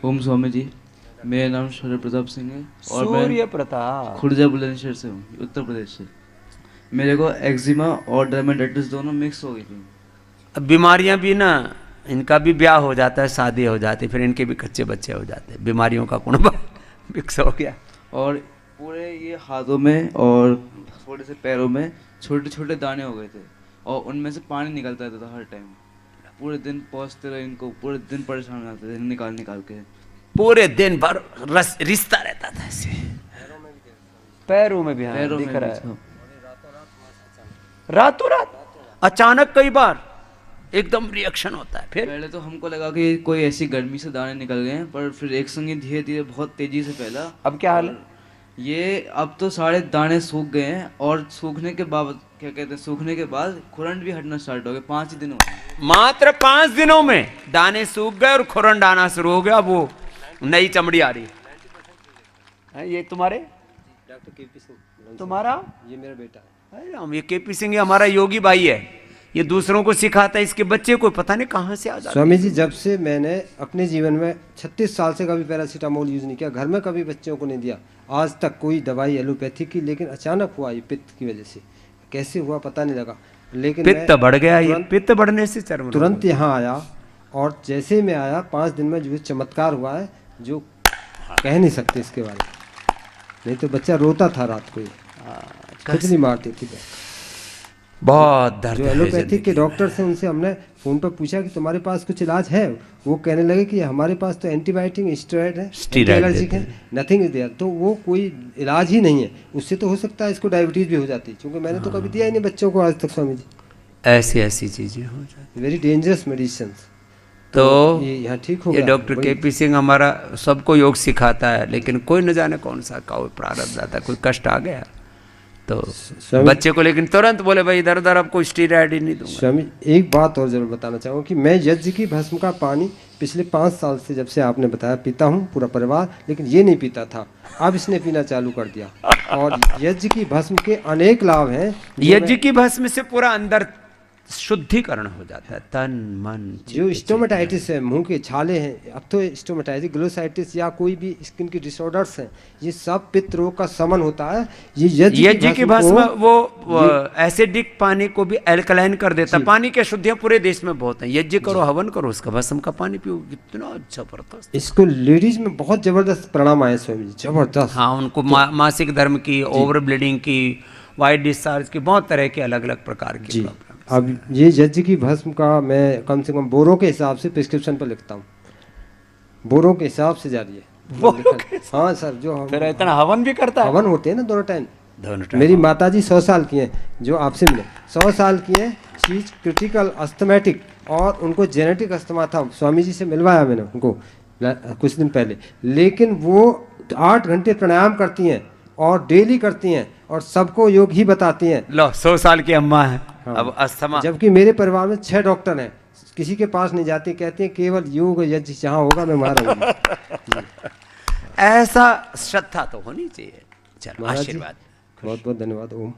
ओम स्वामी जी, मेरा नाम सूर्य प्रताप सिंह है और सूर्य मैं प्रताप। खुर्जा बुलंदशहर से हूँ, उत्तर प्रदेश से। मेरे को एक्जिमा और डर्मेटाइटिस दोनों मिक्स हो गई थी। अब बीमारियां भी ना, इनका भी ब्याह हो जाता है, शादी हो जाती है, फिर इनके भी कच्चे बच्चे हो जाते हैं, बीमारियों का कुनबा मिक्स हो गया। और पूरे ये हाथों में और थोड़े से पैरों में छोटे छोटे दाने हो गए थे और उनमें से पानी निकलता रहता था हर टाइम। पूरे दिन पहुँचते रहे, इनको पूरे दिन परेशान करते थे निकाल निकाल के। पूरे दिन भर रिश्ता रहता था ऐसे। पैरों में भी, हाँ, पैरों दिख में रहा भी है। था। रातों रात अचानक कई बार एकदम रिएक्शन होता है। फिर पहले तो हमको लगा कि कोई ऐसी गर्मी से दाने निकल गए हैं, पर फिर एक संग धीरे धीरे बहुत तेजी से फैला। अब क्या हाल है? ये अब तो सारे दाने सूख गए हैं और सूखने के बाद क्या कहते हैं, सूखने के बाद खुरंड भी हटना स्टार्ट हो गया 5 ही दिनों में। मात्र 5 दिनों में दाने सूख गए और खुरंड आना शुरू हो गया, वो नई चमड़ी आ रही है। ये तुम्हारे डॉक्टर केपी सिंह, तुम्हारा ये मेरा बेटा है। अरे हम, ये केपी सिंह ये हमारा योगी भाई है, ये दूसरों को सिखाता है, इसके बच्चे को पता नहीं कहाँ से आ जाता है। स्वामी जी, जब से मैंने अपने जीवन में 36 साल से कभी पैरासीटामोल यूज़ नहीं किया, घर में कभी बच्चों को नहीं दिया, आज तक कोई दवाई एलोपैथी की, लेकिन अचानक हुआ ये पित्त की वजह से। कैसे हुआ पता नहीं लगा, लेकिन पित्त बढ़ गया। ये पित्त बढ़ने से चर्म रोग तुरंत यहाँ आया और जैसे मैं आया 5 दिन में जो चमत्कार हुआ है, जो कह नहीं सकते इसके बारे में। नहीं तो बच्चा रोता था रात को, खिचड़ी मारती थी। बहुत दर्द जो है एलोपैथिक जिंदगी के डॉक्टर से, उनसे हमने फ़ोन पर पूछा कि तुम्हारे पास कुछ इलाज है? वो कहने लगे कि हमारे पास तो एंटीबायोटिक, स्टेरॉइड है, एलर्जिक है, नथिंग इज देयर। तो वो कोई इलाज ही नहीं है। उससे तो हो सकता है इसको डायबिटीज़ भी हो जाती, क्योंकि मैंने तो कभी दिया ही नहीं बच्चों को आज तक स्वामी जी। ऐसी ऐसी चीजें हो जाती। Very dangerous medicine. तो ये यहाँ ठीक हो ये गया। डॉक्टर केपी सिंह हमारा सबको योग सिखाता है, लेकिन कोई न जाने कौन सा कोई प्रारब्ध आता, कोई कष्ट आ गया तो बच्चे को, लेकिन तुरंत बोले भाई इधर उधर आपको स्टीरॉयड ही नहीं दूंगा। स्वामी, एक बात और जरूर बताना चाहूँगा कि मैं यज्ञ की भस्म का पानी पिछले 5 साल से, जब से आपने बताया, पीता हूँ, पूरा परिवार, लेकिन ये नहीं पीता था। अब इसने पीना चालू कर दिया और यज्ञ की भस्म के अनेक लाभ हैं। यज्ञ की भस्म से पूरा अंदर शुद्धिकरण हो जाता है, तन मन। जो स्टोमेटाइटिस है, मुंह के छाले हैं, अब तो स्टोमेटाइटिस, ग्लोसाइटिस या कोई भी स्किन की डिसऑर्डर्स हैं, ये सब पित्त रोग का समन होता है। ये यज्ञ की भस्म वो एसिडिक पानी को भी एल्कलाइन कर देता है। पानी की अशुद्धियां पूरे देश में बहुत हैं। यज्ञ करो, हवन करो, उसका भस्म का पानी पियो, कितना जबरदस्त। इसको लेडीज में बहुत जबरदस्त परिणाम आए स्वामी जी, जबरदस्त। हाँ, उनको मासिक धर्म की, ओवर ब्लीडिंग की, वाइट डिस्चार्ज की, बहुत तरह के अलग अलग प्रकार की प्रॉब्लम। अब ये यज्ञ की भस्म का मैं कम से कम बोरों के हिसाब से प्रिस्क्रिप्शन पर लिखता हूँ। बोरों के हिसाब से जा रही है। हाँ सर, जो फिर इतना हवन भी करता है। हवन होते हैं ना दोनों टाइम। दोनों मेरी माताजी 100 साल की हैं, जो आपसे मिले, 100 साल की हैं, शीज क्रिटिकल अस्थमेटिक, और उनको जेनेटिक अस्थमा था। स्वामी जी से मिलवाया मैंने उनको कुछ दिन पहले, लेकिन वो 8 घंटे प्राणायाम करती हैं और डेली करती हैं और सबको योग ही बताती हैं। लो, 100 साल की अम्मा है। हाँ। अब अस्थमा, जबकि मेरे परिवार में 6 डॉक्टर हैं, किसी के पास नहीं जाती, कहती हैं केवल योग यज्ञ जहाँ होगा मैं वहाँ रहूंगी। ऐसा श्रद्धा तो होनी चाहिए। चलो, महाराज जी, आशीर्वाद। बहुत बहुत धन्यवाद। ओम।